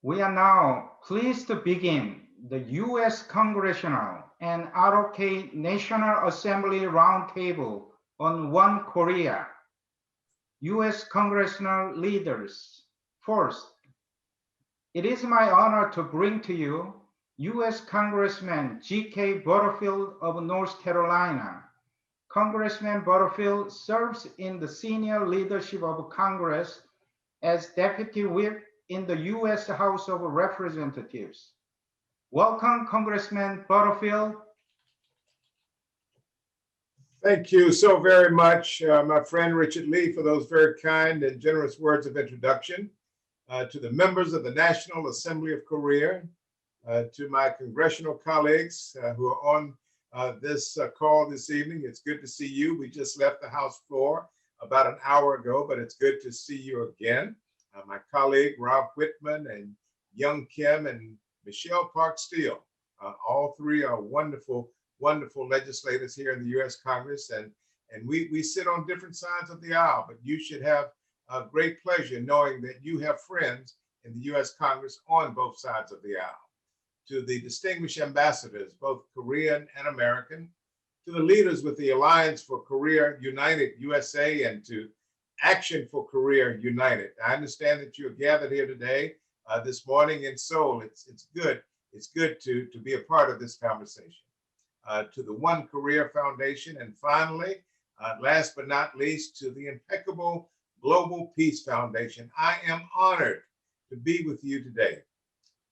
We are now pleased to begin the U.S. Congressional and ROK National Assembly Roundtable on One Korea. U.S. Congressional leaders, first, it is my honor to bring to you U.S. Congressman G.K. Butterfield of North Carolina. Congressman Butterfield serves in the senior leadership of Congress as Deputy Whip in the U.S. House of Representatives. Welcome, Congressman Butterfield. Thank you so very much, my friend Richard Lee, for those very kind and generous words of introduction. To the members of the National Assembly of Korea, to my congressional colleagues who are on this call this evening, it's good to see you. We just left the House floor about an hour ago, but it's good to see you again. My colleague Rob Wittman and Young Kim and Michelle Park Steele, all three are wonderful legislators here in the U.S. Congress, and we sit on different sides of the aisle, but you should have a great pleasure knowing that you have friends in the U.S. Congress on both sides of the aisle. To the distinguished ambassadors, both Korean and American, to the leaders with the Alliance for Korea United USA and to Action for Korea United. I understand that you're gathered here today, this morning in Seoul. It's good to be a part of this conversation. To the One Korea Foundation, and finally, last but not least, to the impeccable Global Peace Foundation. I am honored to be with you today.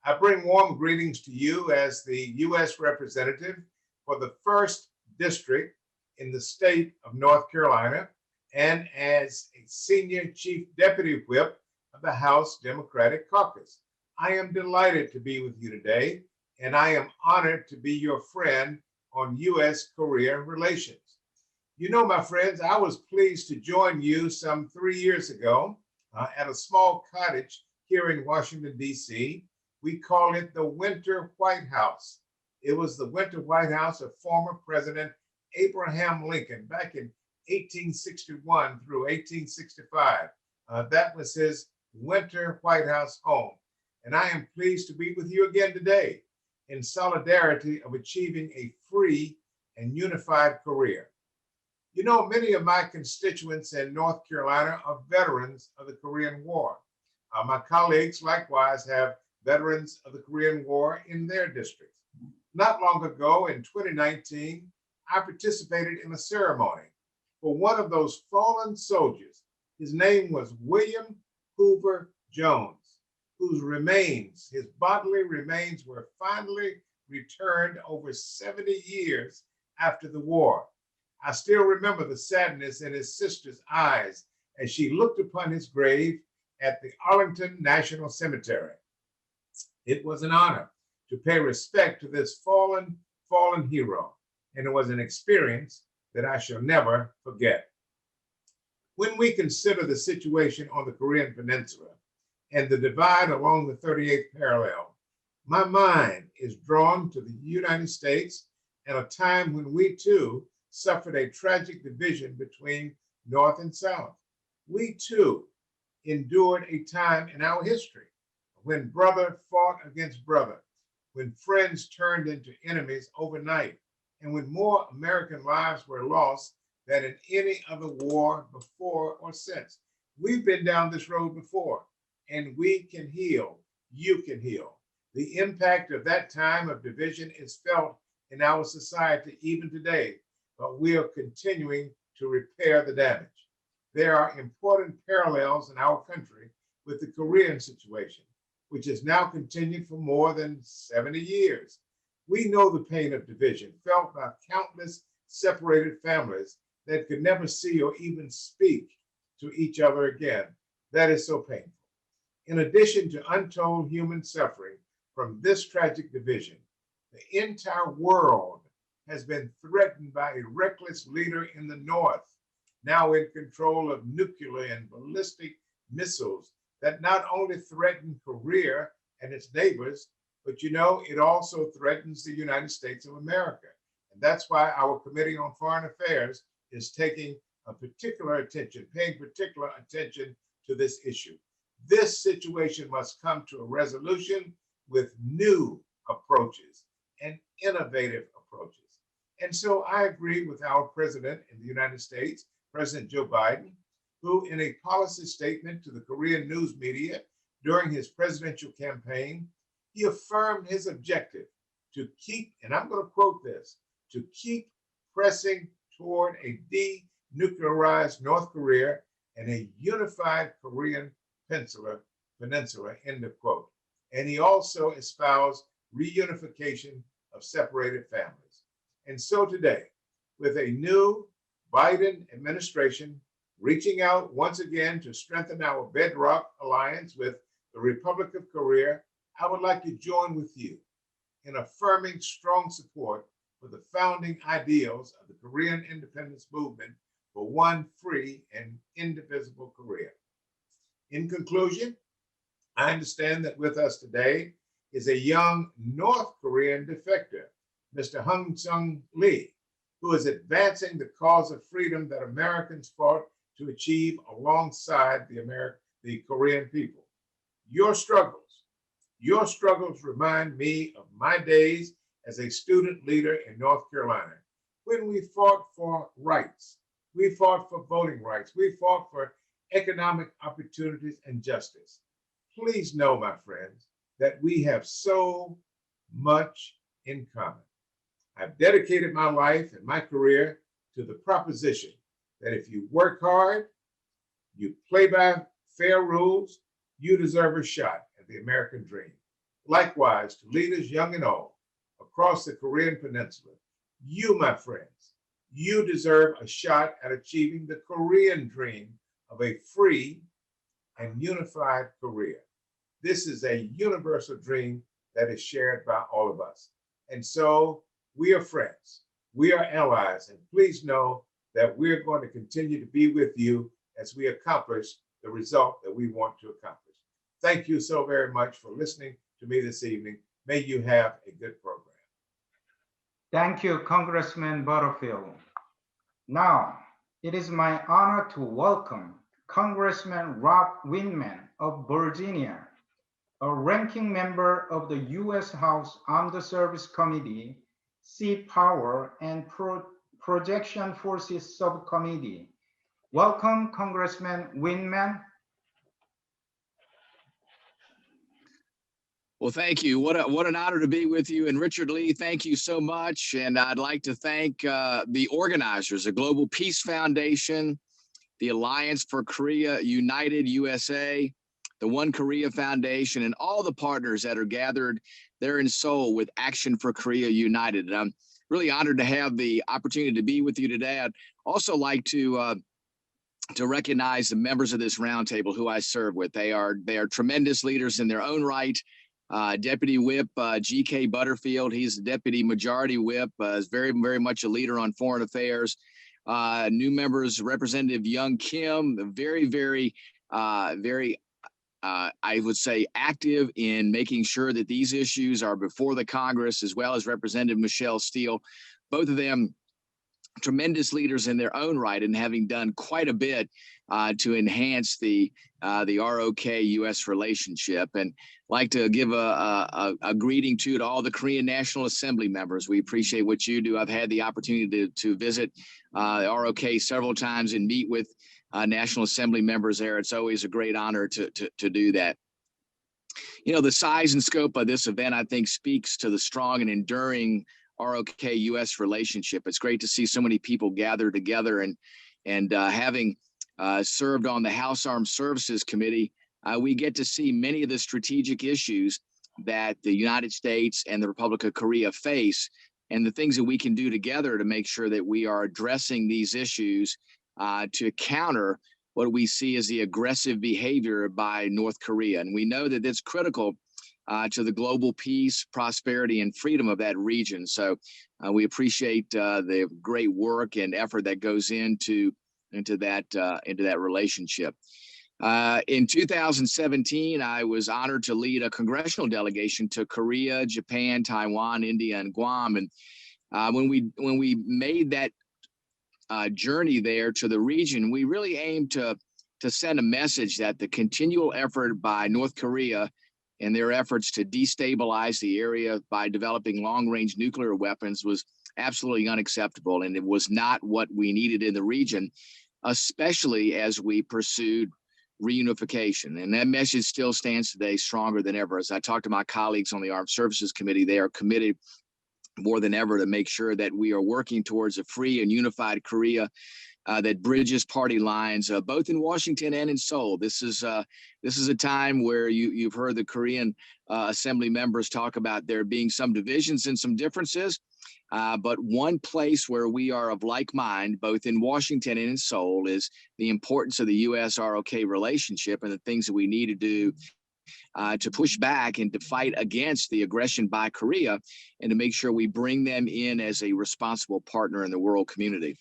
I bring warm greetings to you as the U.S. representative for the 1st District in the state of North Carolina and as a senior chief deputy whip of the House Democratic Caucus. I am delighted to be with you today, and I am honored to be your friend on U.S.-Korea relations. You know, my friends, I was pleased to join you some 3 years ago at a small cottage here in Washington, D.C. We call it the Winter White House. It was the Winter White House of former President Abraham Lincoln back in 1861 through 1865. That was his Winter White House home. And I am pleased to be with you again today in solidarity of achieving a free and unified Korea. You know, many of my constituents in North Carolina are veterans of the Korean War. My colleagues likewise have veterans of the Korean War in their districts. Not long ago in 2019, I participated in a ceremony for one of those fallen soldiers. His name was William Hoover Jones, whose remains, his bodily remains, were finally returned over 70 years after the war. I still remember the sadness in his sister's eyes as she looked upon his grave at the Arlington National Cemetery. It was an honor to pay respect to this fallen hero, and it was an experience that I shall never forget. When we consider the situation on the Korean Peninsula and the divide along the 38th parallel, my mind is drawn to the United States at a time when we too suffered a tragic division between North and South. We too endured a time in our history when brother fought against brother, when friends turned into enemies overnight, and when more American lives were lost than in any other war before or since. We've been down this road before, and we can heal. You can heal. The impact of that time of division is felt in our society even today, but we are continuing to repair the damage. There are important parallels in our country with the Korean situation, which has now continued for more than 70 years. We know the pain of division felt by countless separated families that could never see or even speak to each other again. That is so painful. In addition to untold human suffering from this tragic division, the entire world has been threatened by a reckless leader in the North, now in control of nuclear and ballistic missiles that not only threaten Korea and its neighbors, but you know, it also threatens the United States of America. And that's why our Committee on Foreign Affairs is taking paying particular attention to this issue. This situation must come to a resolution with new approaches and innovative approaches. And so I agree with our president in the United States, President Joe Biden, who in a policy statement to the Korean news media during his presidential campaign, he affirmed his objective to keep, and I'm going to quote this, to keep pressing toward a denuclearized North Korea and a unified Korean peninsula, end of quote. And he also espoused reunification of separated families. And so today, with a new Biden administration reaching out once again to strengthen our bedrock alliance with the Republic of Korea, I would like to join with you in affirming strong support for the founding ideals of the Korean independence movement for one free and indivisible Korea. In conclusion, I understand that with us today is a young North Korean defector, Mr. Jong-Kul Lee, who is advancing the cause of freedom that Americans fought to achieve alongside the Korean people. Your struggles remind me of my days as a student leader in North Carolina, when we fought for rights. We fought for voting rights. We fought for economic opportunities and justice. Please know, my friends, that we have so much in common. I've dedicated my life and my career to the proposition that if you work hard, you play by fair rules, you deserve a shot at the American dream. Likewise, to leaders young and old across the Korean peninsula, you, my friends, you deserve a shot at achieving the Korean dream of a free and unified Korea. This is a universal dream that is shared by all of us. And so we are friends, we are allies, and please know that we're going to continue to be with you as we accomplish the result that we want to accomplish. Thank you so very much for listening to me this evening. May you have a good program. Thank you, Congressman Butterfield. Now, it is my honor to welcome Congressman Wittman of Virginia, a ranking member of the U.S. House Armed Services Committee, Sea Power and Projection Forces Subcommittee. Welcome, Congressman Wittman. Well, thank you. What an honor to be with you. And Richard Lee, thank you so much. And I'd like to thank the organizers, the Global Peace Foundation, the Alliance for Korea United USA, the One Korea Foundation, and all the partners that are gathered there in Seoul with Action for Korea United. And I'm really honored to have the opportunity to be with you today. I'd also like to recognize the members of this roundtable who I serve with. They are tremendous leaders in their own right. Deputy Whip G.K. Butterfield, he's the Deputy Majority Whip, is very, very much a leader on foreign affairs. New members, Representative Young Kim, very, very, I would say, active in making sure that these issues are before the Congress, as well as Representative Michelle Steele. Both of them tremendous leaders in their own right, and having done quite a bit to enhance the ROK U.S. relationship. And like to give a greeting to all the Korean National Assembly members. We appreciate what you do. I've had the opportunity to visit the ROK several times and meet with National Assembly members there. It's always a great honor to do that. You know, the size and scope of this event, I think, speaks to the strong and enduring ROK U.S. relationship. It's great to see so many people gather together, and having served on the House Armed Services Committee, we get to see many of the strategic issues that the United States and the Republic of Korea face, and the things that we can do together to make sure that we are addressing these issues to counter what we see as the aggressive behavior by North Korea. And we know that it's critical to the global peace, prosperity, and freedom of that region. So we appreciate the great work and effort that goes into that relationship. In 2017, I was honored to lead a congressional delegation to Korea, Japan, Taiwan, India, and Guam. And when we made that journey there to the region, we really aimed to to send a message that the continual effort by North Korea and their efforts to destabilize the area by developing long-range nuclear weapons was absolutely unacceptable, and it was not what we needed in the region, especially as we pursued reunification. And that message still stands today stronger than ever. As I talk to my colleagues on the Armed Services Committee, they are committed more than ever to make sure that we are working towards a free and unified Korea that bridges party lines, both in Washington and in Seoul. This is a time where you've heard the Korean Assembly members talk about there being some divisions and some differences, but one place where we are of like mind, both in Washington and in Seoul, is the importance of the U.S. ROK relationship and the things that we need to do to push back and to fight against the aggression by Korea, and to make sure we bring them in as a responsible partner in the world community.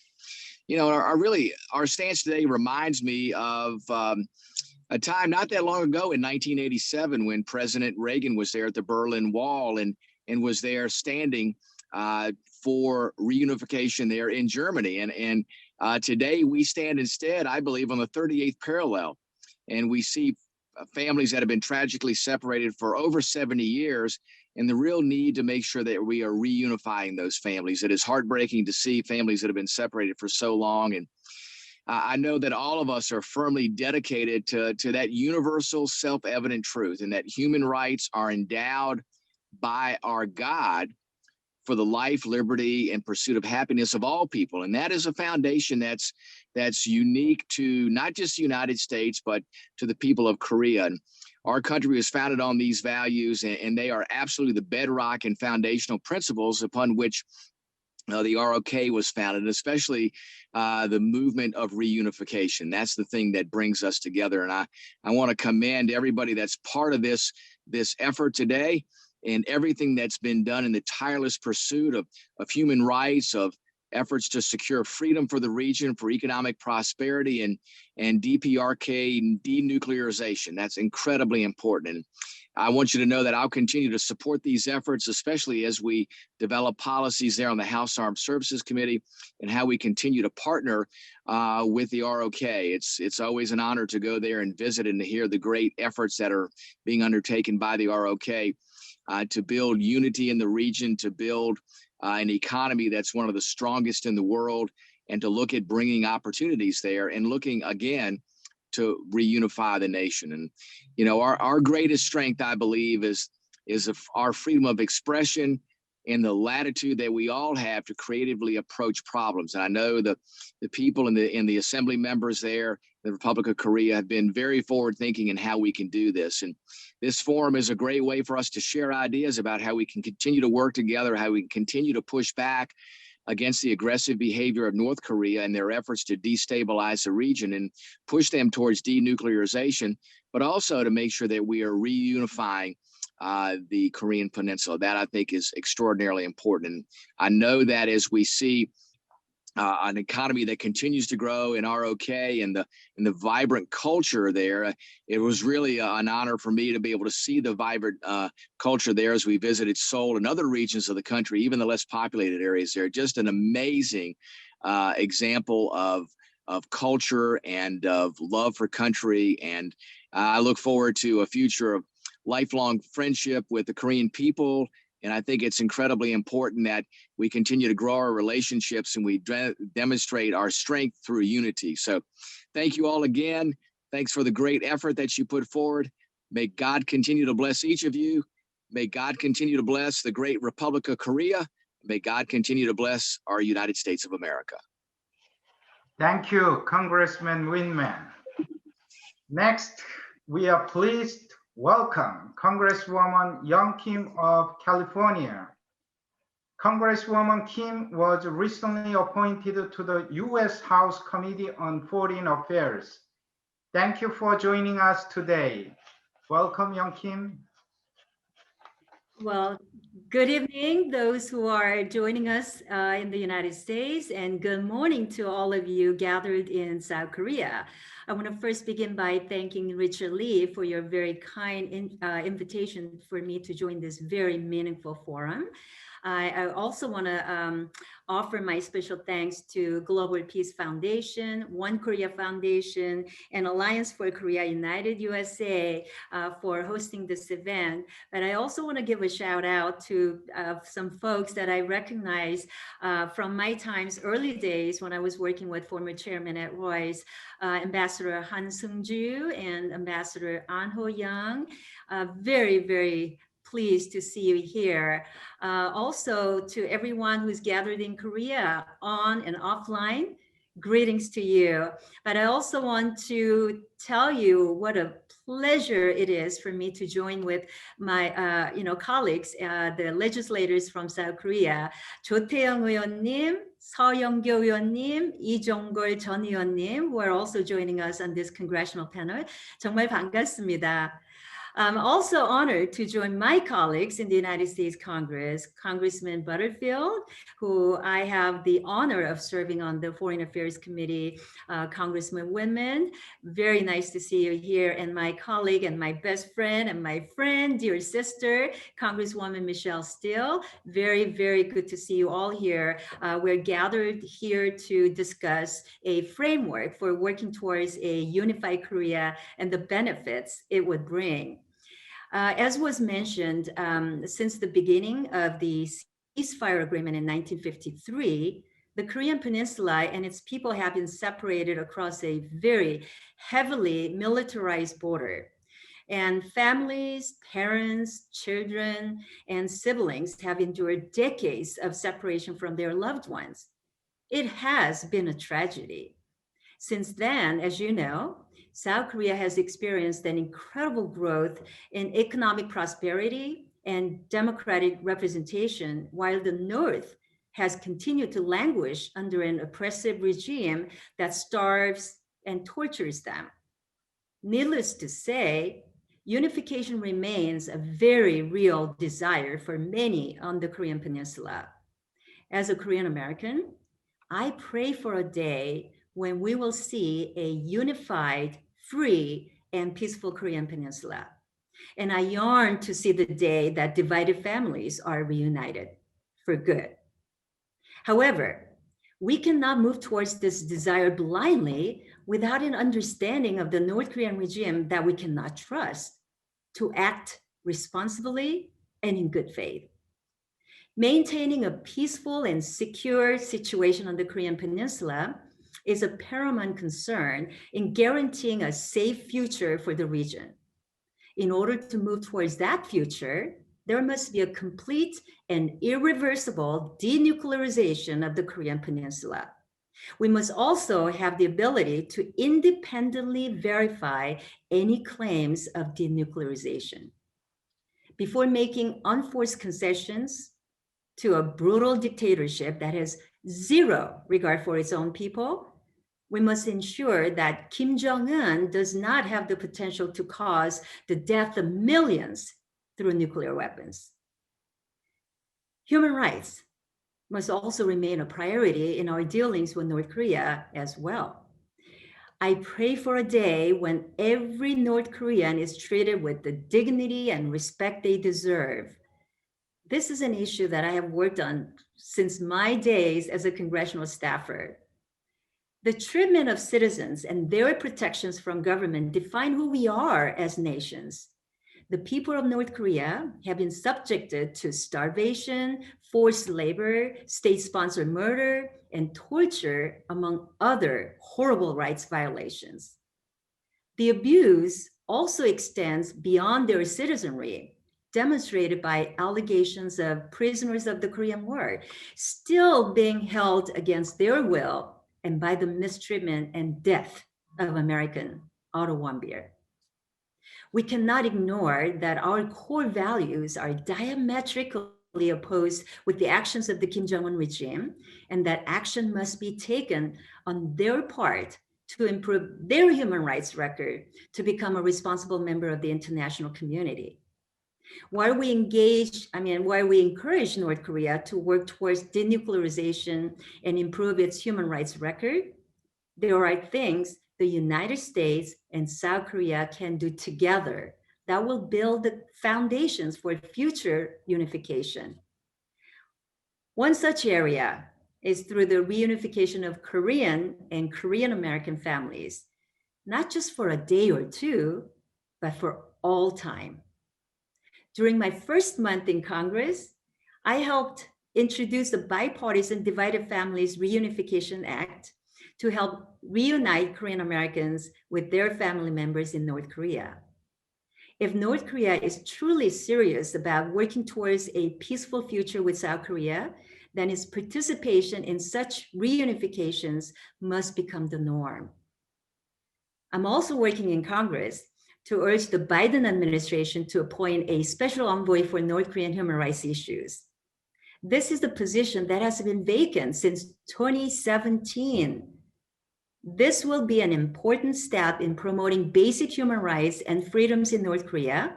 You know, our stance today reminds me of a time not that long ago in 1987 when President Reagan was there at the Berlin Wall and was there standing for reunification there in Germany. And today we stand instead, I believe, on the 38th parallel, and we see families that have been tragically separated for over 70 years, and the real need to make sure that we are reunifying those families. It is heartbreaking to see families that have been separated for so long. And I know that all of us are firmly dedicated to that universal self-evident truth, and that human rights are endowed by our God for the life, liberty, and pursuit of happiness of all people. And that is a foundation that's unique to not just the United States, but to the people of Korea. And our country was founded on these values, and they are absolutely the bedrock and foundational principles upon which the ROK was founded, and especially the movement of reunification. That's the thing that brings us together. And I want to commend everybody that's part of this effort today, and everything that's been done in the tireless pursuit of human rights, of efforts to secure freedom for the region, for economic prosperity, and DPRK denuclearization. That's incredibly important. And I want you to know that I'll continue to support these efforts, especially as we develop policies there on the House Armed Services Committee, and how we continue to partner with the ROK. It's always an honor to go there and visit and to hear the great efforts that are being undertaken by the ROK to build unity in the region, to build an economy that's one of the strongest in the world, and to look at bringing opportunities there and looking again to reunify the nation. And, you know, our greatest strength, I believe, is our freedom of expression and the latitude that we all have to creatively approach problems. And I know the people in the assembly members there, the Republic of Korea, have been very forward thinking in how we can do this. And this forum is a great way for us to share ideas about how we can continue to work together, how we can continue to push back against the aggressive behavior of North Korea and their efforts to destabilize the region and push them towards denuclearization, but also to make sure that we are reunifying the Korean Peninsula. That, I think, is extraordinarily important. And I know that as we see an economy that continues to grow in ROK and the vibrant culture there, it was really an honor for me to be able to see the vibrant culture there as we visited Seoul and other regions of the country, even the less populated areas there. Just an amazing example of culture and of love for country. And I look forward to a future of lifelong friendship with the Korean people. And I think it's incredibly important that we continue to grow our relationships and we demonstrate our strength through unity. So thank you all again. Thanks for the great effort that you put forward. May God continue to bless each of you. May God continue to bless the great Republic of Korea. May God continue to bless our United States of America. Thank you, Congressman Wittman. Next, we are pleased to welcome Congresswoman Young Kim of California. Congresswoman Kim was recently appointed to the U.S. House Committee on Foreign Affairs. Thank you for joining us today. Welcome, Young Kim. Well, good evening, those who are joining us in the United States, and good morning to all of you gathered in South Korea. I want to first begin by thanking Richard Lee for your very kind invitation for me to join this very meaningful forum. I also want to offer my special thanks to Global Peace Foundation, One Korea Foundation, and Alliance for Korea United USA for hosting this event. But I also want to give a shout out to some folks that I recognize from my times, early days when I was working with former chairman at Roy's, Ambassador Han Seung-ju and Ambassador An Ho-young. Very, very pleased to see you here. Also to everyone who's gathered in Korea on and offline, greetings to you. But I also want to tell you what a pleasure it is for me to join with my colleagues, the legislators from South Korea, 조태영 의원님, 서영교 의원님, 이종걸 전 의원님, who are also joining us on this congressional panel. 정말 반갑습니다. I'm also honored to join my colleagues in the United States Congress, Congressman Butterfield, who I have the honor of serving on the Foreign Affairs Committee, Congressman Wittman. Very nice to see you here. And my colleague and my best friend and my friend, dear sister, Congresswoman Michelle Steele. Very, very good to see you all here. We're gathered here to discuss a framework for working towards a unified Korea and the benefits it would bring. As was mentioned, since the beginning of the ceasefire agreement in 1953, the Korean Peninsula and its people have been separated across a very heavily militarized border. And families, parents, children, and siblings have endured decades of separation from their loved ones. It has been a tragedy. Since then, as you know, South Korea has experienced an incredible growth in economic prosperity and democratic representation, while the North has continued to languish under an oppressive regime that starves and tortures them. Needless to say, unification remains a very real desire for many on the Korean Peninsula. As a Korean American, I pray for a day when we will see a unified, free, and peaceful Korean Peninsula. And I yearn to see the day that divided families are reunited for good. However, we cannot move towards this desire blindly without an understanding of the North Korean regime that we cannot trust to act responsibly and in good faith. Maintaining a peaceful and secure situation on the Korean Peninsula is a paramount concern in guaranteeing a safe future for the region. In order to move towards that future, there must be a complete and irreversible denuclearization of the Korean Peninsula. We must also have the ability to independently verify any claims of denuclearization. Before making unforced concessions to a brutal dictatorship that has zero regard for its own people, we must ensure that Kim Jong-un does not have the potential to cause the death of millions through nuclear weapons. Human rights must also remain a priority in our dealings with North Korea as well. I pray for a day when every North Korean is treated with the dignity and respect they deserve. This is an issue that I have worked on since my days as a congressional staffer. The treatment of citizens and their protections from government define who we are as nations. The people of North Korea have been subjected to starvation, forced labor, state-sponsored murder, and torture, among other horrible rights violations. The abuse also extends beyond their citizenry, demonstrated by allegations of prisoners of the Korean War still being held against their will and by the mistreatment and death of American Otto Warmbier. We cannot ignore that our core values are diametrically opposed with the actions of the Kim Jong-un regime, and that action must be taken on their part to improve their human rights record to become a responsible member of the international community. While we encourage North Korea to work towards denuclearization and improve its human rights record, there are things the United States and South Korea can do together that will build the foundations for future unification. One such area is through the reunification of Korean and Korean American families, not just for a day or two, but for all time. During my first month in Congress, I helped introduce the Bipartisan Divided Families Reunification Act to help reunite Korean Americans with their family members in North Korea. If North Korea is truly serious about working towards a peaceful future with South Korea, then its participation in such reunifications must become the norm. I'm also working in Congress to urge the Biden administration to appoint a special envoy for North Korean human rights issues. This is the position that has been vacant since 2017. This will be an important step in promoting basic human rights and freedoms in North Korea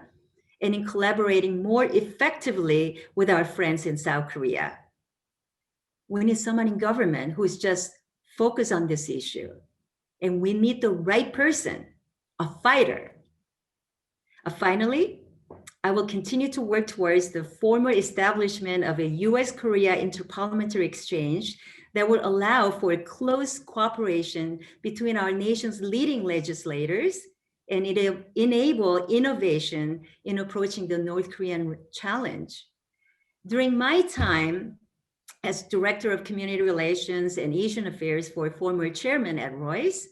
and in collaborating more effectively with our friends in South Korea. We need someone in government who is just focused on this issue. And we need the right person, a fighter. Finally, I will continue to work towards the formal establishment of a U.S.-Korea interparliamentary exchange that would allow for close cooperation between our nation's leading legislators and enable innovation in approaching the North Korean challenge. During my time as Director of Community Relations and Asian Affairs for former Chairman Ed Royce,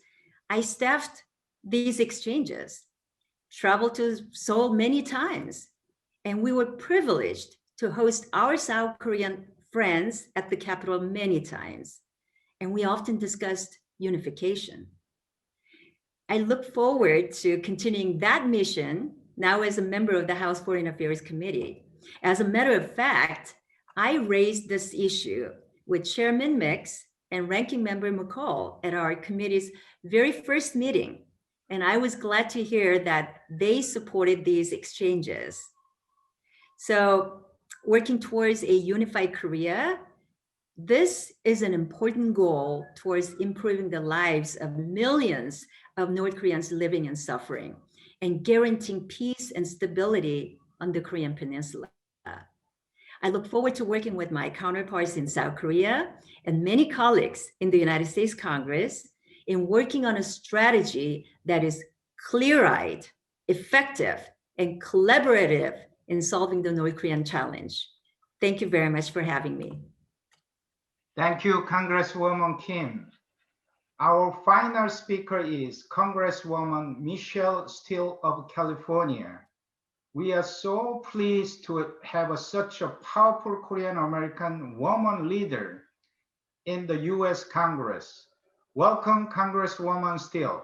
I staffed these exchanges, traveled to Seoul many times, and we were privileged to host our South Korean friends at the capital many times. And we often discussed unification. I look forward to continuing that mission now as a member of the House Foreign Affairs Committee. As a matter of fact, I raised this issue with Chairman Mix and Ranking Member McCall at our committee's very first meeting. And I was glad to hear that they supported these exchanges. So working towards a unified Korea, this is an important goal towards improving the lives of millions of North Koreans living in suffering and guaranteeing peace and stability on the Korean peninsula. I look forward to working with my counterparts in South Korea and many colleagues in the United States Congress in working on a strategy that is clear-eyed, effective, and collaborative in solving the North Korean challenge. Thank you very much for having me. Thank you, Congresswoman Kim. Our final speaker is Congresswoman Michelle Steele of California. We are so pleased to have such a powerful Korean American woman leader in the U.S. Congress. Welcome, Congresswoman Steele.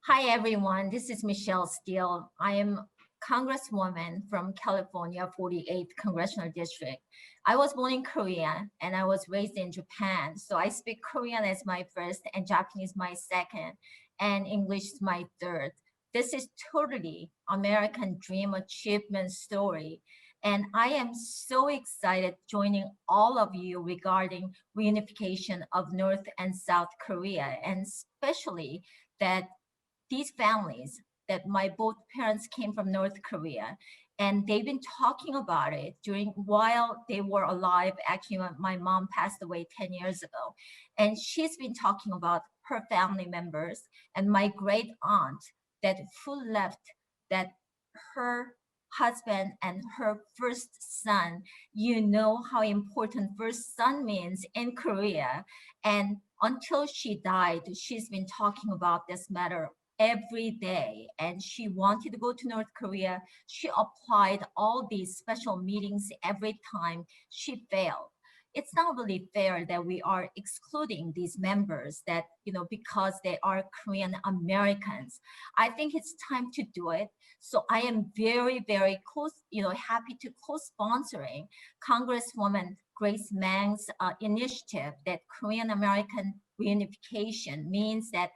Hi, everyone. This is Michelle Steele. I am Congresswoman from California 48th Congressional District. I was born in Korea and I was raised in Japan. So I speak Korean as my first and Japanese my second and English is my third. This is totally American dream achievement story. And I am so excited joining all of you regarding reunification of North and South Korea, and especially that these families that my both parents came from North Korea, and they've been talking about it while they were alive. Actually, my mom passed away 10 years ago, and she's been talking about her family members and my great aunt who left that her husband and her first son. You know how important first son means in Korea, and until she died, she's been talking about this matter every day, and she wanted to go to North Korea. She applied all these special meetings every time. She failed. It's not really fair that we are excluding these members that, because they are Korean Americans. I think it's time to do it. So I am very, very close, happy to co-sponsoring Congresswoman Grace Mang's initiative that Korean American reunification means that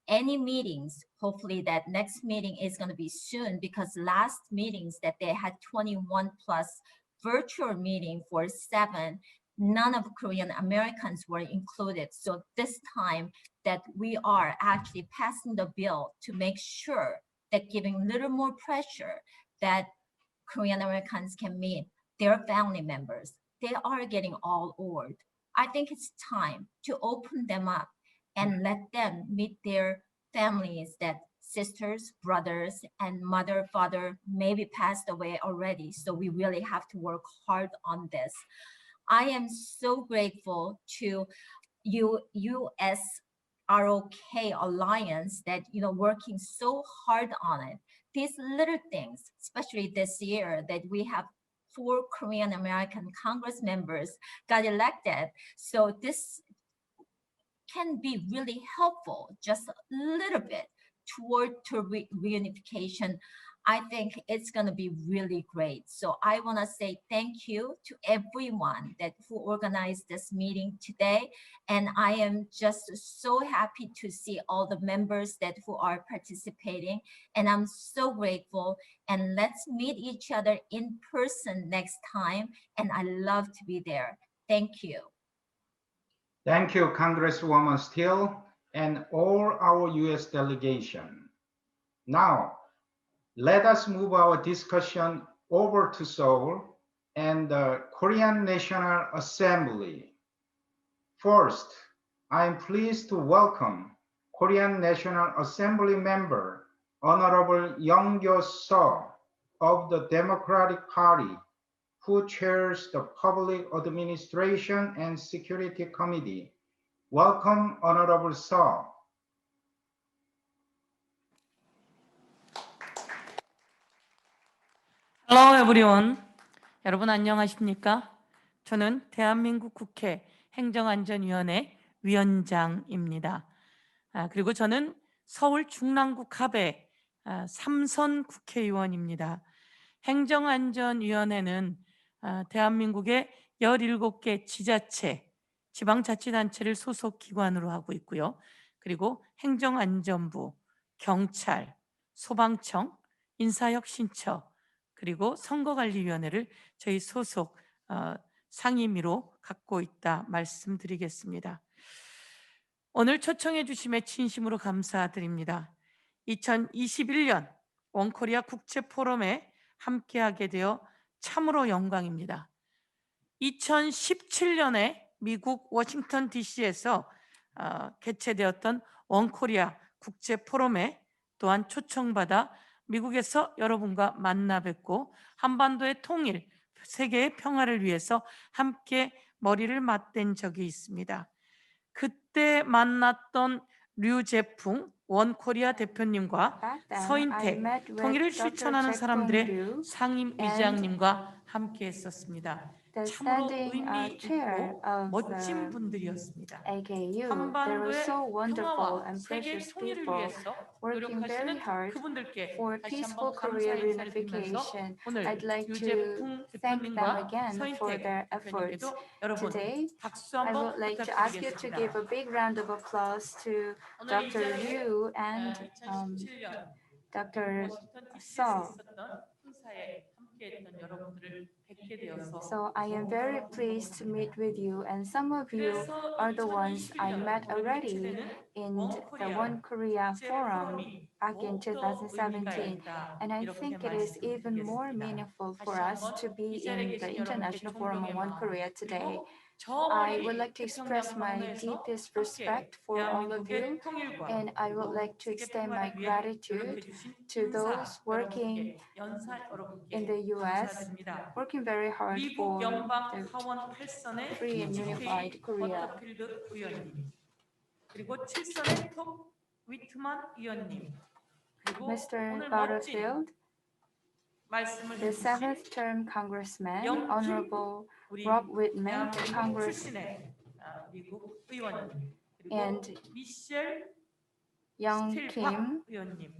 any meetings, hopefully that next meeting is going to be soon, because last meetings that they had 21 plus virtual meeting for 7, none of Korean Americans were included. So this time that we are actually passing the bill to make sure that giving a little more pressure that Korean Americans can meet their family members. They are getting all old. I think it's time to open them up and let them meet their families that sisters, brothers, and mother, father maybe passed away already. So we really have to work hard on this. I am so grateful to U.S. ROK alliance that working so hard on it. These little things, especially this year that we have 4 Korean American Congress members got elected. So this can be really helpful, just a little bit toward to reunification. I think it's going to be really great. So I want to say thank you to everyone that who organized this meeting today. And I am just so happy to see all the members that who are participating. And I'm so grateful. And let's meet each other in person next time. And I love to be there. Thank you. Thank you, Congresswoman Steele, and all our U.S. delegation. Now, let us move our discussion over to Seoul and the Korean National Assembly. First, I am pleased to welcome Korean National Assembly member Honorable Young-Kyo Seo of the Democratic Party, who chairs the Public Administration and Security Committee. Welcome, Honorable Seo. Hello everyone. 여러분 안녕하십니까? 저는 대한민국 국회 행정안전위원회 위원장입니다. 그리고 저는 서울 중랑구 합의 3선 국회의원입니다. 행정안전위원회는 대한민국의 17개 지자체, 지방자치단체를 소속 기관으로 하고 있고요. 그리고 행정안전부, 경찰, 소방청, 인사혁신처, 그리고 선거관리위원회를 저희 소속 상임위로 갖고 있다 말씀드리겠습니다. 오늘 초청해 주심에 진심으로 감사드립니다. 2021년 원코리아 국제포럼에 함께하게 되어 참으로 영광입니다. 2017년에 미국 워싱턴 DC에서 개최되었던 원코리아 국제포럼에 또한 초청받아 미국에서 여러분과 만나 뵙고 한반도의 통일, 세계의 평화를 위해서 함께 머리를 맞댄 적이 있습니다. 그때 만났던 류제풍 원코리아 대표님과 서인택 통일을 실천하는 사람들의 상임위장님과 함께 했었습니다. 참으로 의미 있고 멋진 분들이었습니다. 한반도의 평화와 세계 통일을 위해서 노력하시는 그분들께 다시 한번 감사의 인사를 드리면서 오늘 유재풍 대표님과 서인택 대표님께도 여러분 박수 한번 부탁드리겠습니다. 오늘 이 자리에 2017년 Dr. 워싱턴 DC에서 Seo. 있었던 행사에 함께했던 여러분들을 뵙게 되어서 So I am very pleased to meet with you, and some of you are the ones I met already in the One Korea Forum back in 2017. And I think it is even more meaningful for us to be in the International Forum on One Korea today. I would like to express my deepest respect for all of you, and I would like to extend my gratitude to those working in the U.S., working very hard for the free and unified Korea. 버터필드 의원님, 그리고 7선의 톱 위트만 의원님, 그리고 Mr. 오늘 멋진 Butterfield, 말씀을 the 해주신 seventh term Congressman, Honorable 우리 Wittman, 대한민국 Congress, 출신의 미국 의원님, 그리고 and 미셸 Young Kim, 의원님,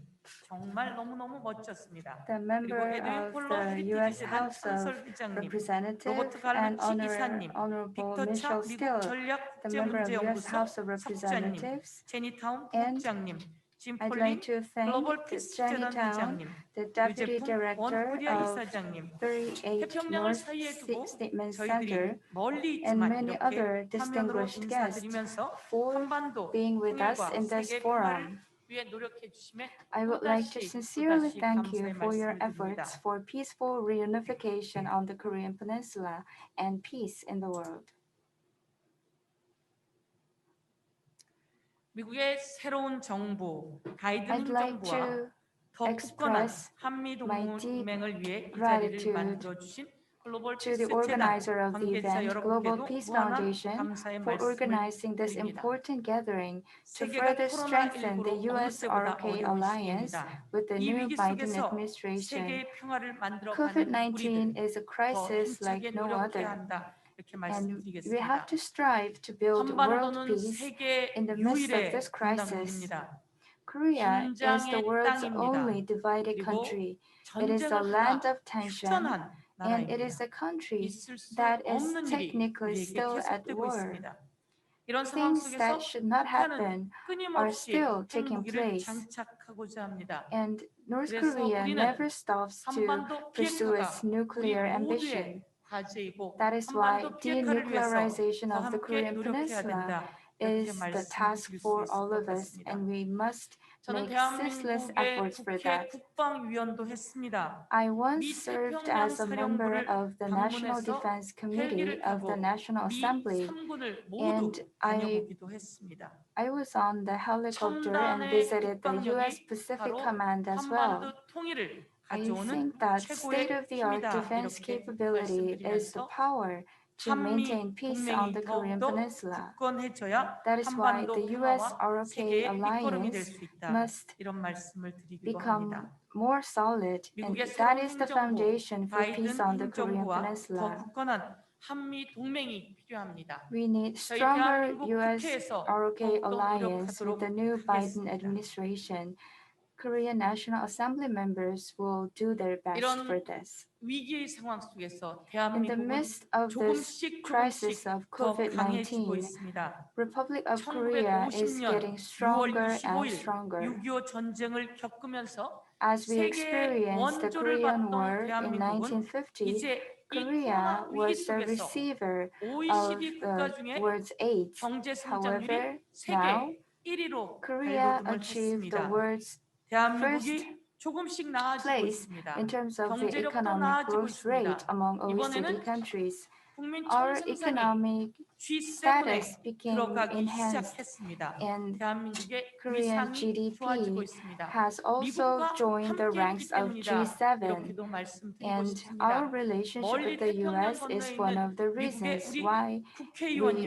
정말 너무너무 멋졌습니다. the member of the U.S. House of Representatives, and Honorable Michelle Steele, the member of U.S. House of Representatives. And I'd like to thank Jenny Town, the Deputy Director of 38 North Statement Center, and many other distinguished guests for being with us in this forum. 위해 노력해 주심에 I would like to sincerely 또다시 thank you 감사의 for your 말씀을 efforts 드립니다. for peaceful reunification on the Korean Peninsula and peace in the world. 미국의 새로운 정부 바이든 I'd like 행정부와 to 더 굳건한 express 한미 my deep 동맹을 위해 이 자리를 gratitude 만들어 주신 글로벌 to the 피스 재단 organizer of the 관계자 event, Global 여러분께도 Peace 무한한 Foundation, 감사의 for 말씀을 organizing this 드립니다. important gathering to 세계가 further strengthen the 코로나19로 어느 U.S. 때보다 ROK 어려운 alliance 시기입니다. with the 이 new 위기 Biden 속에서 administration. 세계의 평화를 만들어가는 COVID-19 우리들 is a 더 crisis like 힘차게 no 노력해야 other, 한다. 이렇게 and we have 말씀드리겠습니다. to strive to build world 한반도는 peace 세계 in the midst of 유일의 this crisis. 분단국입니다. Korea is the 긴장의 world's 땅입니다. only divided 그리고 country. It is a 전쟁을 land 하다 of tension, 휴전한 and it is 나라입니다. a country 있을 수 that is 없는 일이 technically 우리에게 still at 계속되고 war. 있습니다. 이런 상황 Things that 속에서 should not 북한은 happen are 끊임없이 still taking 핵무기를 place, 장착하고자 합니다. and North 그래서 Korea 우리는 never stops to 한반도 pursue its 비핵화가 우리 nuclear ambition. 모두의 과제이고 That is why 한반도 비핵화를 위해서 denuclearization 더 of the 함께 Korean 노력해야 Peninsula 된다. is 이렇게 the task 말씀드릴 수 for 있을 all 것 of us, 같습니다. and we must 저는 make ceaseless 대한민국의 efforts for 국회 that. 국방위원도 했습니다. I once 미 served 태평양 as a member 사령부를 of the National 방문해서 Defense Committee 헬기를 of the 타고 National 미 Assembly, 3군을 모두 and 다녀보기도 했습니다. I was on the helicopter and 첨단의 visited the U.S. 국방력이 Pacific 바로 Command as well. 한반도 통일을 I 가져오는 think that 최고의 state-of-the-art 힘이다. defense 이렇게 capability is the 말씀드리면서 power to maintain 한미 peace on 동맹이 the Korean 더욱더 Peninsula. 굳건해져야 That is why 한반도 the U.S. 평화와 ROK 세계의 밑거름이 될 alliance 수 있다. must 이런 말씀을 드리기도 become 합니다. more solid, and 미국의 that 새로운 is the 행정부 foundation for peace 바이든 on the Korean 행정부와 더 Peninsula. 굳건한 한미 동맹이 필요합니다. We need 저희 stronger 대한민국 U.S. 국회에서 ROK 더욱더 alliance with 노력하도록 the new Biden 하겠습니다. administration. Korean National Assembly members will do their best for 이런 this. 위기의 상황 속에서 In the 대한민국은 midst of this 조금씩 crisis of 더 강해지고 COVID-19, 있습니다. Republic of Korea is 1950년 getting 6월 stronger and 25일 stronger. 6.25 전쟁을 겪으면서 As we 세계의 experienced the 원조를 Korean 받던 War in 대한민국은 1950, 이제 이 Korea 코로나 위기 was the 속에서 receiver of OECD 국가 the 중에 world's aid. 경제 However, 성장률이 now 세계 1위로 Korea 발돋움을 achieved the 했습니다. world's first 대한민국이 조금씩 나아지고 place 있습니다. in terms of the 경제력도 economic 나아지고 growth rate 있습니다. among OECD 이번에는 countries. 국민 Our 총생산이 economic status G7에 became 들어가기 enhanced, 시작했습니다. and 대한민국의 Korean 위상이 좋아지고 GDP 있습니다. has also 미국과 joined the ranks 함께했기 of 때문이다. G7, 이렇게도 말씀드리고 and 싶습니다. our relationship 멀리 with the 태평양 US 건너에 is one 있는 of the 미국의 reasons 우리 why we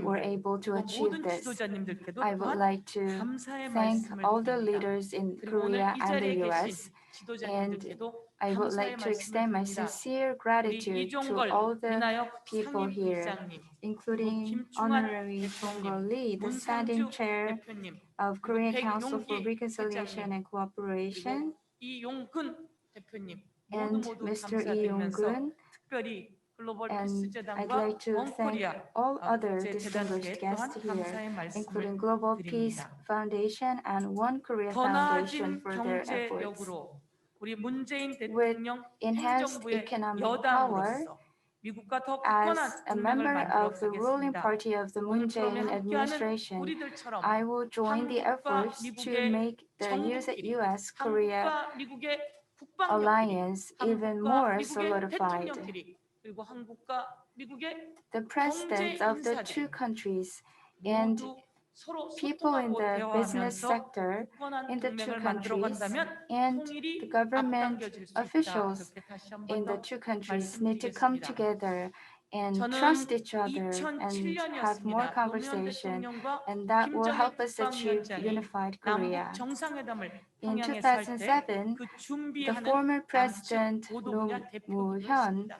were 국회의원님들 able to 그리고 achieve 모든 this. 지도자님들께도 I would 또한 like to 감사의 thank 말씀을 all the 드립니다. leaders in 그리고 오늘 Korea 이 and the 자리에 US, 계신 지도자님들께도 I would 감사의 like to 말씀을 extend my 드립니다. sincere 우리 gratitude to all 이종걸 the 민화협 people here, 상임위장님, 그리고 including 김충환 Honorary Jong-Kul 대표님, Lee, the standing 문상주 chair 대표님, of 그리고 Korean Council for 백용기 Reconciliation 회장님, and Cooperation, 그리고 이용근 대표님 and 모두 Mr. Lee 감사드리면서 Yong-gun, 특별히 글로벌 and 피스 I'd 재단과 like to thank 원코리아 all other 국제 distinguished 재단께 guests 또한 here, 감사의 말씀을 including Global Peace 드립니다. Foundation and One Korea 더 Foundation 나아진 for their efforts. 경제력으로 우리 문재인 With 대통령 enhanced 행정부의 economic power, 여당으로서 미국과 더 as 굳건한 a 동맹을 member 만들어 of the ruling 가겠습니다. party of the Moon 오늘 프로그램에 Jae-in 함께하는 administration, 우리들처럼 I will join the 한국과 efforts to make 미국의 the 정부끼리, US Korea 한국과 미국의 국방력끼리, alliance even more 한국과 미국의 solidified. 대통령끼리, 그리고 한국과 미국의 The 경제 presidents of the two 인사들이 countries and 모두 서로 people in 소통하고 the business 대화하면서 sector 굳건한 in the two 동맹을 만들어 countries 간다면 and the 통일이 government 앞당겨질 수 있다. officials 이렇게 다시 한 in 번 the 더 two countries need to come 말씀드리겠습니다. together and 저는 trust each other and have more2007년이었습니다. 노무현 conversation, 대통령과 and that will 김정일 help us achieve 국방위원장이 unified 남북 Korea. 정상회담을 In 평양에서 할 때 2007, 그 the 준비하는 former 남측 president 보도분야 Roh 대표기도 Moo-hyun 했습니다.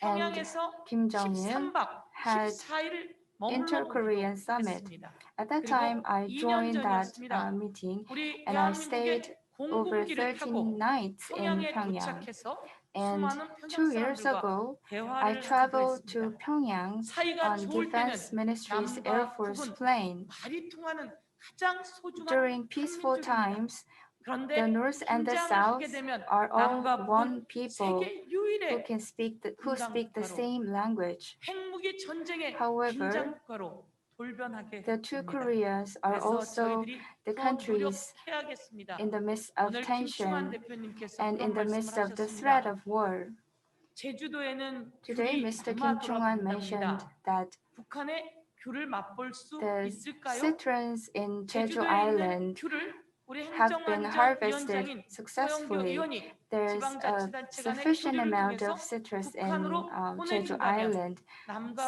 and 평양에서 Kim Jong-il 13박 had 14일을 머물러 inter-Korean 보기도 summit. 했습니다. At that 그리고 time, I 2년 joined that 전이었습니다. meeting, 우리 and I stayed 대한민국의 over 공군기를 13 타고 nights in 평양에 Pyongyang. 도착해서 And 수많은 평양 2 years 사람들과 ago, I 대화를 하기도 traveled to 했습니다. Pyongyang 사이가 on 좋을 Defense 때는 Ministry's Air 남과 Force 북은 plane. 말이 통하는 가장 소중한 During peaceful 한민족입니다. times, the 그런데 North and the 긴장을 South 하게 되면 are all 남과 one 북은 people 세계 who 유일의 who speak the 긴장국가로 same language. 핵무기 전쟁의 However, 긴장국가로 The two Koreas are also the countries in the midst of tension and in the midst of the threat of war. Today, Mr. Kim Chung-han mentioned that the citrons in Jeju Island have been harvested successfully. There's a sufficient amount of citrus in Jeju Island.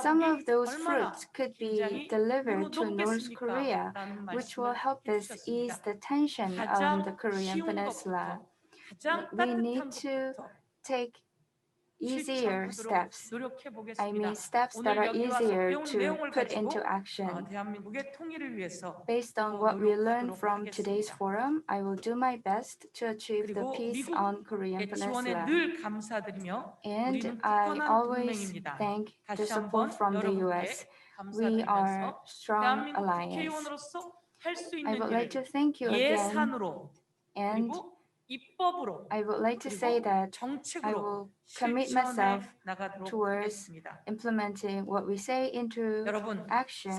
Some of those fruits could be delivered to North Korea, which will help us ease the tension on the Korean peninsula. We need to take easier steps. I mean, steps that are easier to put into action. Based on what we learned from today's forum, I will do my best to achieve the peace on Korean peninsula. And I always thank the support from the U.S. We are a strong alliance. I would like to thank you again, and I would like to say that I will commit myself towards implementing what we say into action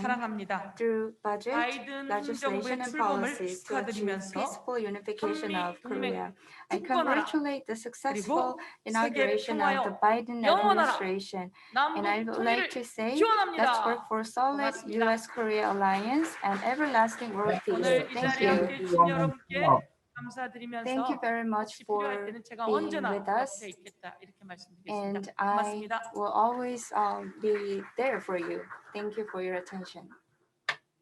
through budget, legislation, and policies to achieve peaceful unification of Korea. I congratulate the successful inauguration of the Biden administration, and I would like to say, let's work for solid U.S.-Korea alliance and everlasting world peace. Thank you. Thank you very much for being with us, and I will always be there for you. Thank you for your attention.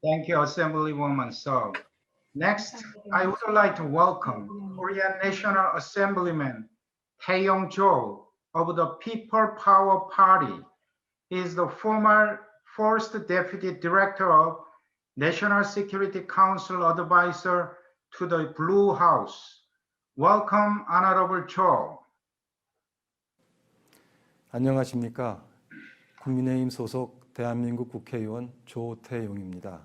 Thank you, Assemblywoman Seo. Next, I would like to welcome Korean National Assemblyman Tae-Yong Cho of the People Power Party. He is the former first Deputy Director of National Security Council Advisor to the Blue House. Welcome, Honorable Cho. 안녕하십니까. 국민의힘 소속 대한민국 국회의원 조태용입니다.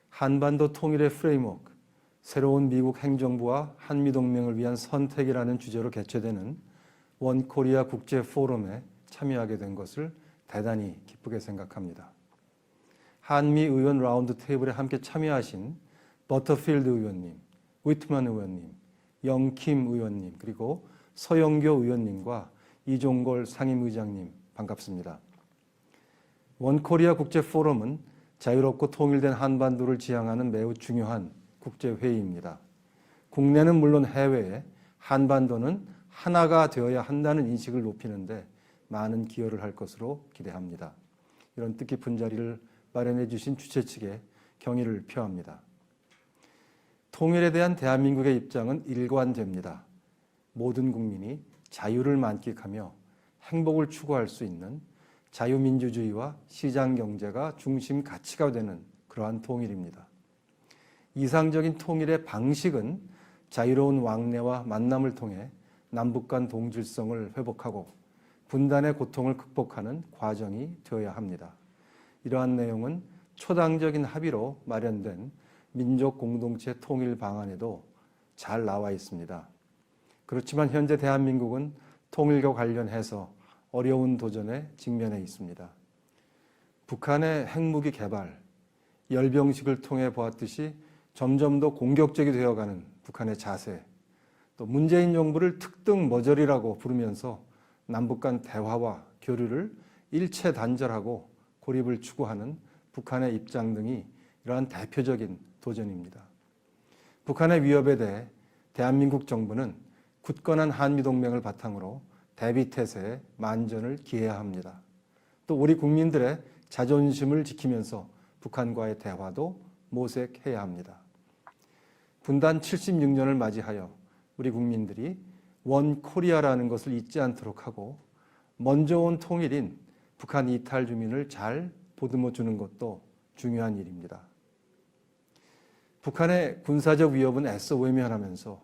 한반도 통일의 프레임워크, 새로운 미국 행정부와 한미동맹을 위한 선택이라는 주제로 개최되는 원코리아 국제 포럼에 참여하게 된 것을 대단히 기쁘게 생각합니다. 한미 의원 라운드 테이블에 함께 참여하신 버터필드 의원님, 위트만 의원님, 영킴 의원님, 그리고 서영교 의원님과 이종걸 상임의장님 반갑습니다. 원코리아 국제 포럼은 자유롭고 통일된 한반도를 지향하는 매우 중요한 국제회의입니다. 국내는 물론 해외에 한반도는 하나가 되어야 한다는 인식을 높이는데 많은 기여를 할 것으로 기대합니다. 이런 뜻깊은 자리를 마련해 주신 주최 측에 경의를 표합니다. 통일에 대한 대한민국의 입장은 일관됩니다. 모든 국민이 자유를 만끽하며 행복을 추구할 수 있는 자유민주주의와 시장경제가 중심 가치가 되는 그러한 통일입니다. 이상적인 통일의 방식은 자유로운 왕래와 만남을 통해 남북 간 동질성을 회복하고 분단의 고통을 극복하는 과정이 되어야 합니다. 이러한 내용은 초당적인 합의로 마련된 민족 공동체 통일 방안에도 잘 나와 있습니다. 그렇지만 현재 대한민국은 통일과 관련해서 어려운 도전에 직면해 있습니다. 북한의 핵무기 개발, 열병식을 통해 보았듯이 점점 더 공격적이 되어가는 북한의 자세, 또 문재인 정부를 특등 머저리라고 부르면서 남북 간 대화와 교류를 일체 단절하고 고립을 추구하는 북한의 입장 등이 이러한 대표적인 도전입니다. 북한의 위협에 대해 대한민국 정부는 굳건한 한미동맹을 바탕으로 대비태세에 만전을 기해야 합니다. 또 우리 국민들의 자존심을 지키면서 북한과의 대화도 모색해야 합니다. 분단 76년을 맞이하여 우리 국민들이 원 코리아라는 것을 잊지 않도록 하고 먼저 온 통일인 북한 이탈 주민을 잘 보듬어 주는 것도 중요한 일입니다. 북한의 군사적 위협은 애써 외면하면서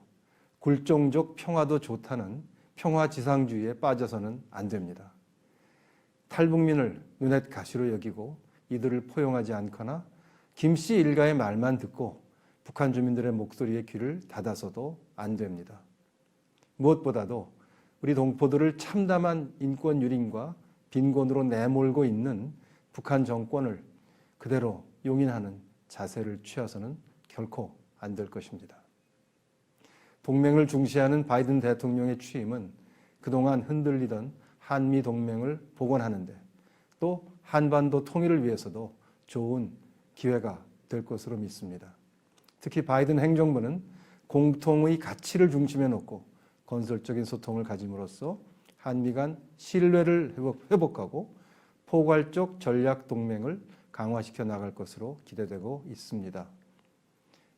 굴종적 평화도 좋다는 평화지상주의에 빠져서는 안 됩니다. 탈북민을 눈엣 가시로 여기고 이들을 포용하지 않거나 김씨 일가의 말만 듣고 북한 주민들의 목소리에 귀를 닫아서도 안 됩니다. 무엇보다도 우리 동포들을 참담한 인권 유린과 빈곤으로 내몰고 있는 북한 정권을 그대로 용인하는 자세를 취해서는 결코 안 될 것입니다. 동맹을 중시하는 바이든 대통령의 취임은 그동안 흔들리던 한미 동맹을 복원하는 데 또 한반도 통일을 위해서도 좋은 기회가 될 것으로 믿습니다. 특히 바이든 행정부는 공통의 가치를 중심에 놓고 건설적인 소통을 가짐으로써 한미 간 신뢰를 회복하고 포괄적 전략 동맹을 강화시켜 나갈 것으로 기대되고 있습니다.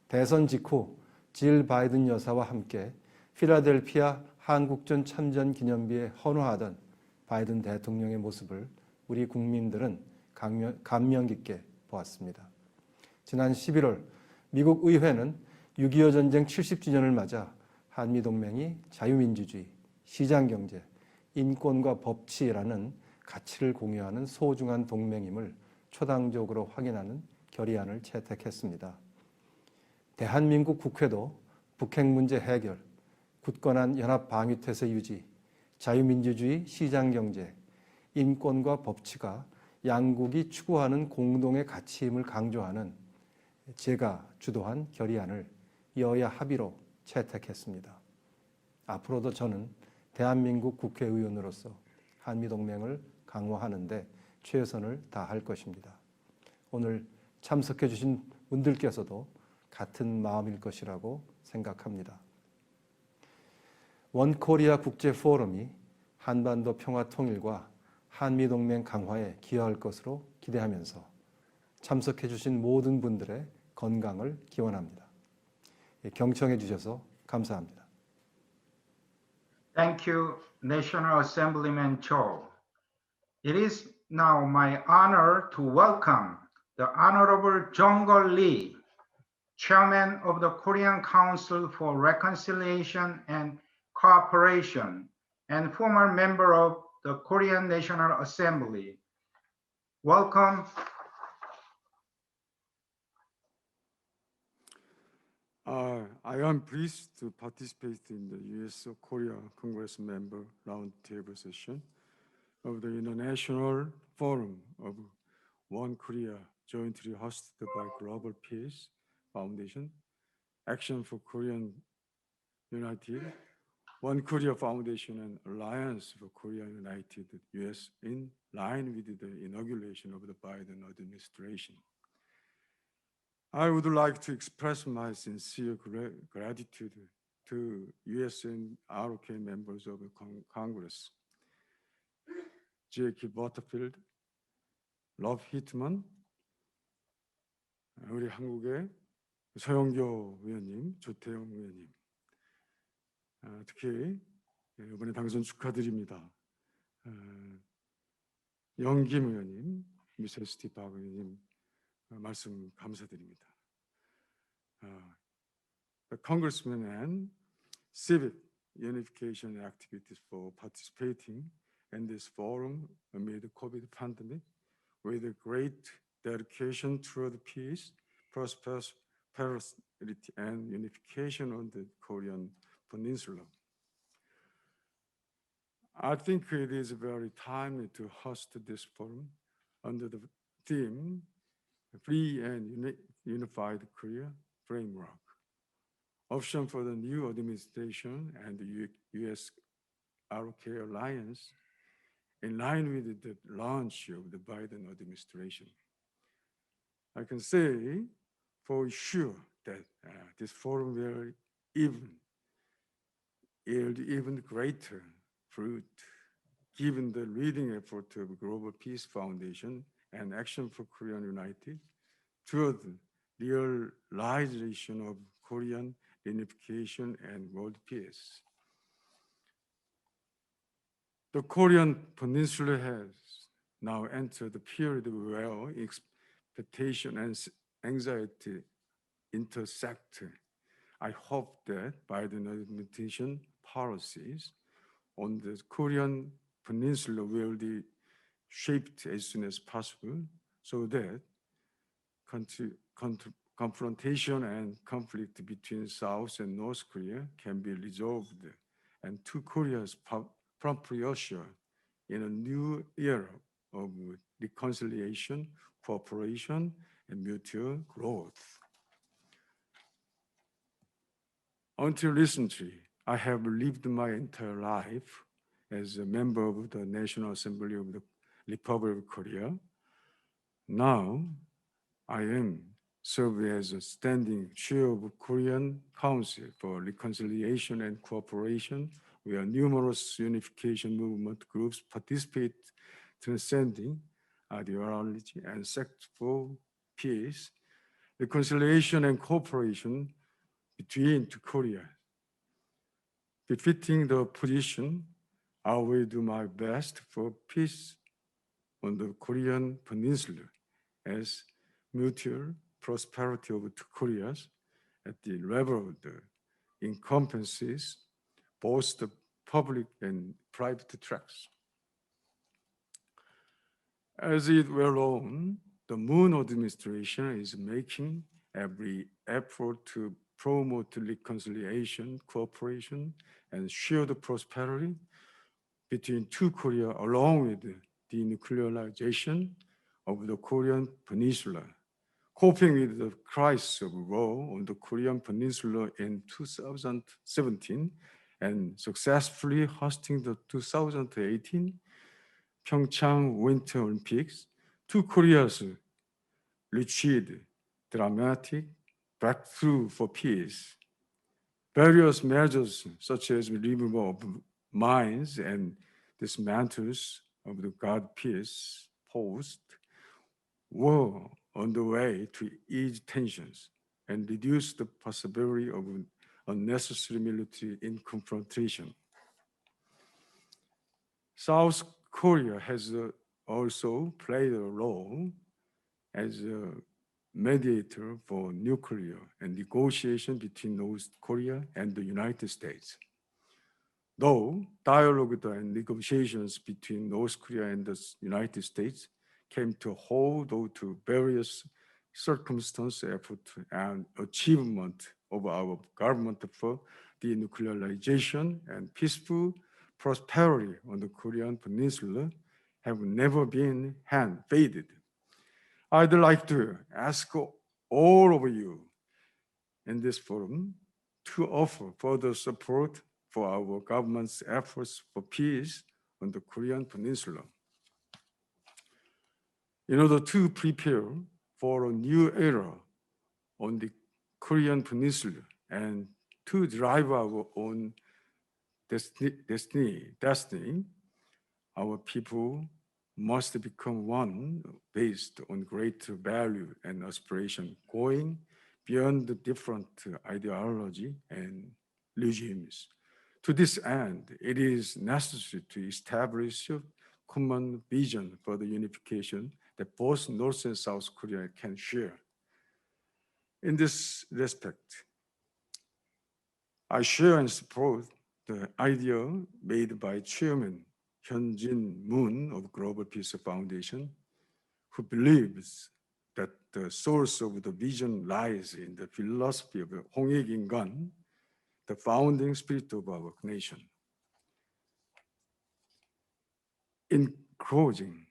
대선 직후 질 바이든 여사와 함께 필라델피아 한국전 참전 기념비에 헌화하던 바이든 대통령의 모습을 우리 국민들은 감명 깊게 보았습니다. 지난 11월 미국 의회는 6.25 전쟁 70주년을 맞아 한미동맹이 자유민주주의, 시장경제, 인권과 법치라는 가치를 공유하는 소중한 동맹임을 초당적으로 확인하는 결의안을 채택했습니다. 대한민국 국회도 북핵 문제 해결, 굳건한 연합 방위태세 유지, 자유민주주의, 시장경제, 인권과 법치가 양국이 추구하는 공동의 가치임을 강조하는 제가 주도한 결의안을 여야 합의로 채택했습니다. 앞으로도 저는 대한민국 국회의원으로서 한미동맹을 강화하는 데 최선을 다할 것입니다. 오늘 참석해 주신 분들께서도 같은 마음일 것이라고 생각합니다. 원코리아 국제포럼이 한반도 평화 통일과 한미동맹 강화에 기여할 것으로 기대하면서 참석해 주신 모든 분들의 건강을 기원합니다. 경청해 주셔서 감사합니다. Thank you, National Assemblyman Cho. It is now my honor to welcome the Honorable Jong-Kul Lee, Chairman of the Korean Council for Reconciliation and Cooperation and former member of the Korean National Assembly. Welcome. I am pleased to participate in the U.S. Korea Congress member roundtable session of the International Forum of One Korea, jointly hosted by Global Peace Foundation, Action for Korean United, One Korea Foundation, and Alliance for Korea United, U.S., in line with the inauguration of the Biden administration. I would like to express my sincere gratitude to U.S. and ROK members of the Congress, J.K. Butterfield, Wittman, 우리 한국의 서영교 의원님, 조태용 의원님, 특히 이번에 당선 축하드립니다. 영김 의원님, 미세스 티박 의원님 말씀 감사드립니다. The congressmen and civic unification activities for participating in this forum amid the COVID pandemic with a great dedication toward peace, prosperity, and unification on the Korean peninsula. I think it is very timely to host this forum under the theme Free and Unified Korea Framework, option for the new administration and the U.S. ROK alliance in line with the launch of the Biden administration. I can say for sure that this forum will yield even greater fruit, given the leading effort of Global Peace Foundation and Action for Korean United toward the realization of Korean reunification and world peace. The Korean peninsula has now entered a period where expectation and anxiety intersect. I hope that Biden administration policies on the Korean peninsula will be shaped as soon as possible so that confrontation and conflict between South and North Korea can be resolved and two Koreas promptly usher in a new era of reconciliation, cooperation, and mutual growth. Until recently, I have lived my entire life as a member of the National Assembly of the Republic of Korea. Now, I am serving as a standing chair of Korean Council for Reconciliation and Cooperation, where numerous unification movement groups participate, transcending ideology and sect for peace, reconciliation and cooperation between two Koreas. Befitting the position, I will do my best for peace on the Korean peninsula as mutual prosperity of two Koreas at the level of the encompasses both the public and private tracks. As it well known, the Moon administration is making every effort to promote reconciliation, cooperation, and shared prosperity between two Korea, along with the denuclearization of the Korean peninsula. Coping with the crisis of war on the Korean peninsula in 2017 and successfully hosting the 2018 Pyeongchang Winter Olympics, two Koreas achieved dramatic breakthrough for peace. Various measures such as removal of mines and dismantles of the guard peace post were on the way to ease tensions and reduce the possibility of unnecessary military confrontation. South Korea has also played a role as a mediator for nuclear and negotiation between North Korea and the United States. Though dialogue and negotiations between North Korea and the United States came to a halt due to various circumstances, effort, and achievement of our government for denuclearization and peaceful prosperity on the Korean peninsula have never been hand-faded. I'd like to ask all of you in this forum to offer further support for our government's efforts for peace on the Korean peninsula. In order to prepare for a new era on the Korean peninsula and to drive our own destiny, our people must become one based on greater value and aspiration, going beyond the different ideology and regimes. To this end, it is necessary to establish a common vision for the unification that both North and South Korea can share. In this respect, I share and support the idea made by Chairman Hyun-Jin Moon of Global Peace Foundation, who believes that the source of the vision lies in the philosophy of 홍익인간, the founding spirit of our nation. In closing,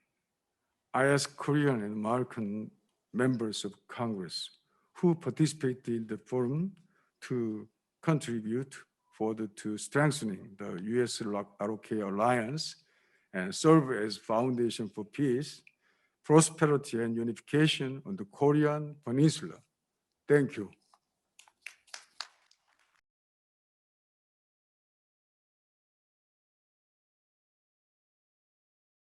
I ask Korean and American members of Congress who participated in the forum to contribute further to strengthening the U.S. ROK alliance and serve as foundation for peace, prosperity, and unification on the Korean peninsula. Thank you.